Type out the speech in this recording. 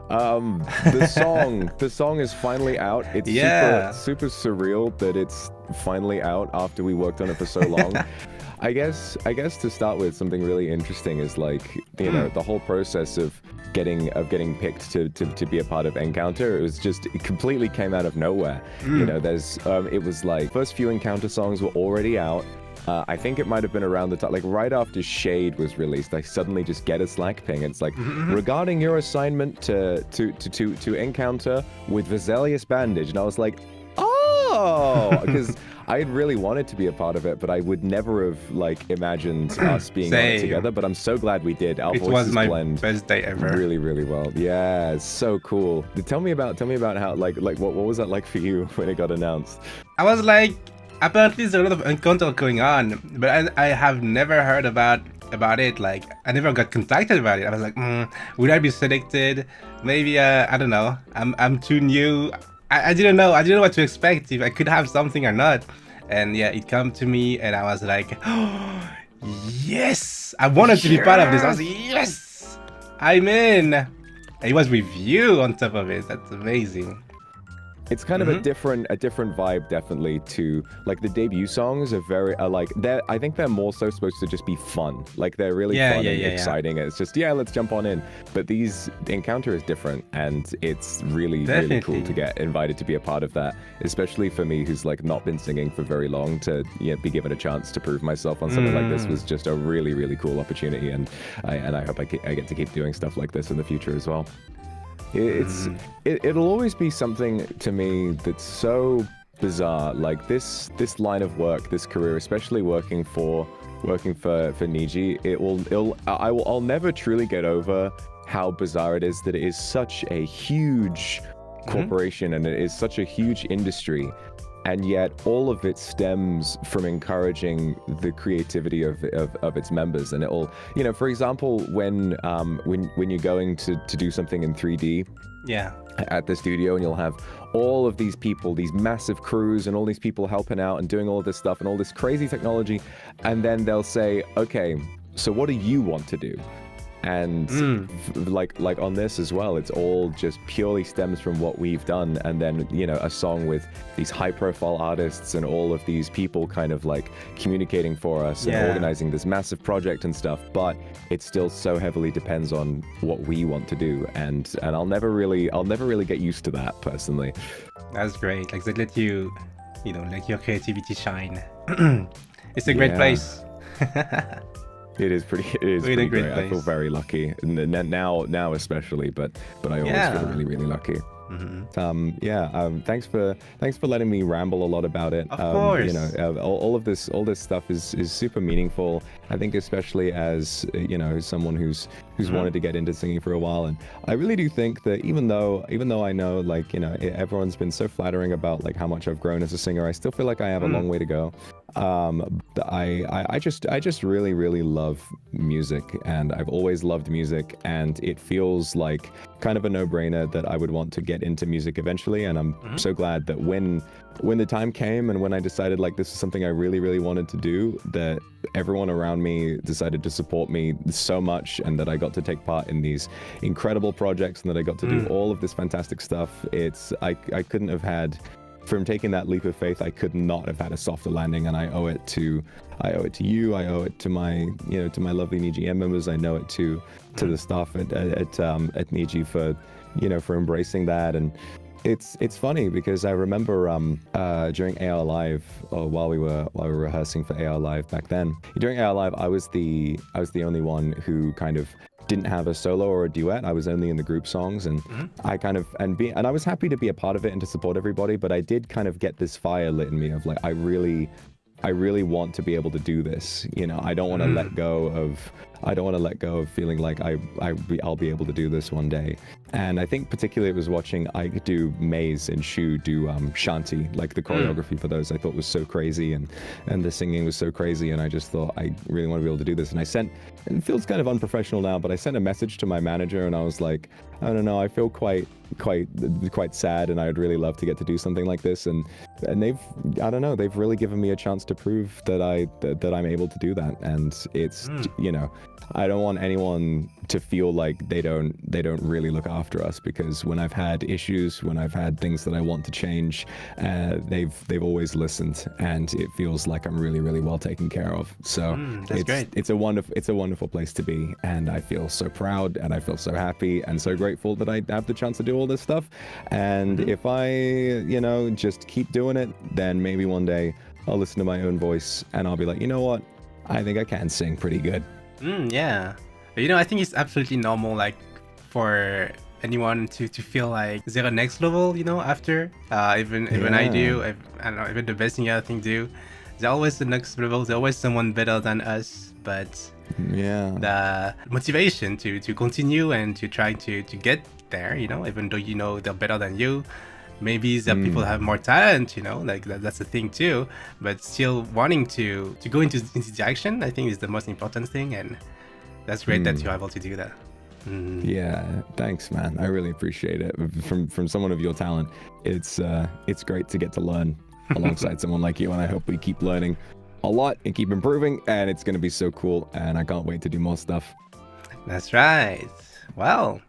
The song is finally out. It's super surreal that it's finally out after we worked on it for so long. I guess to start with, something really interesting is like, you know, the whole process of getting picked to be a part of Encounter. It completely came out of nowhere. You know, it was like first few Encounter songs were already out. I think it might have been around the time, like right after Shade was released, I suddenly just get a Slack ping. It's like, regarding your assignment to Encounter with Vezalius Bandage, and I was like, oh, because I had really wanted to be a part of it, but I would never have like imagined us being on it together. But I'm so glad we did. Our voices blend best day ever. Really, really well. Yeah, it's so cool. Tell me about how like what was that like for you when it got announced? I was like, apparently there's a lot of Encounter going on, but I have never heard about it. Like, I never got contacted about it. I was like, would I be selected? Maybe I don't know. I'm too new. I didn't know what to expect, if I could have something or not. And yeah, it came to me and I was like, oh, yes! I wanted to be part of this. I was like, yes! I'm in! It was with you on top of it. That's amazing. It's kind of a different vibe, definitely, to like the debut songs are I think they're more so supposed to just be fun. Like they're really fun and exciting. It's just, let's jump on in. But these Encounter is different, and it's really cool to get invited to be a part of that. Especially for me, who's like not been singing for very long, to be given a chance to prove myself on something like this was just a really cool opportunity. And I hope I get to keep doing stuff like this in the future as well. It'll always be something to me that's so bizarre. Like this line of work, this career, especially working for NIJI, I'll never truly get over how bizarre it is that it is such a huge corporation and it is such a huge industry. And yet all of it stems from encouraging the creativity of its members. And it'll, for example, when you're going to do something in 3D at the studio, and you'll have all of these people, these massive crews, and all these people helping out and doing all this stuff and all this crazy technology. And then they'll say, okay, so what do you want to do? And like on this as well, it's all just purely stems from what we've done. And then, a song with these high profile artists and all of these people kind of like communicating for us and organizing this massive project and stuff. But it still so heavily depends on what we want to do. And I'll never really get used to that personally. That's great. Like they let you, let your creativity shine. It's a great place. It is pretty great. I feel very lucky, and now especially, but I always feel really lucky. Thanks for letting me ramble a lot about it. Of course. All this stuff is super meaningful. I think especially as someone who's wanted to get into singing for a while, and I really do think that even though I know everyone's been so flattering about like how much I've grown as a singer, I still feel like I have a long way to go. I just really love music, and I've always loved music, and it feels like kind of a no-brainer that I would want to get into music eventually. And I'm so glad that when the time came and when I decided like this is something I really wanted to do, that everyone around me decided to support me so much, and that I got to take part in these incredible projects, and that I got to do all of this fantastic stuff. I couldn't have had, from taking that leap of faith, I could not have had a softer landing, and I owe it to you. I owe it to my to my lovely NIJI members. I know it to the staff at NIJI for embracing that. And it's funny because I remember during AR Live, or while we were rehearsing for AR Live back then, during AR Live, I was the only one who kind of didn't have a solo or a duet. I was only in the group songs, and I kind of and I was happy to be a part of it and to support everybody, but I did kind of get this fire lit in me of like, I really want to be able to do this. I don't want to let go of feeling like I'll be able to do this one day. And I think particularly it was watching Ike do Maze and Shu do Shanti, like the choreography for those, I thought was so crazy, and the singing was so crazy, and I just thought I really want to be able to do this. And it feels kind of unprofessional now, but I sent a message to my manager, and I was like, I don't know, I feel quite sad, and I'd really love to get to do something like this. And they've really given me a chance to prove that I'm able to do that. And it's I don't want anyone to feel like they don't really look after us, because when I've had issues, when I've had things that I want to change, they've always listened, and it feels like I'm really well taken care of. So that's great. It's a wonderful place to be, and I feel so proud, and I feel so happy and so grateful that I have the chance to do all this stuff. And if I, just keep doing it, then maybe one day I'll listen to my own voice and I'll be like, you know what? I think I can sing pretty good. Yeah. I think it's absolutely normal, like, for anyone to feel like they're next level, after. Even I do. I don't know, even the best thing I think do. There's always the next level. There's always someone better than us. But the motivation to continue and to try to get there, even though they're better than you. Maybe the people have more talent, like that's the thing too. But still wanting to go into the action, I think is the most important thing, and that's great that you're able to do that. Yeah, thanks, man. I really appreciate it. From someone of your talent, it's great to get to learn alongside someone like you, and I hope we keep learning a lot and keep improving, and it's gonna be so cool, and I can't wait to do more stuff. That's right. Well,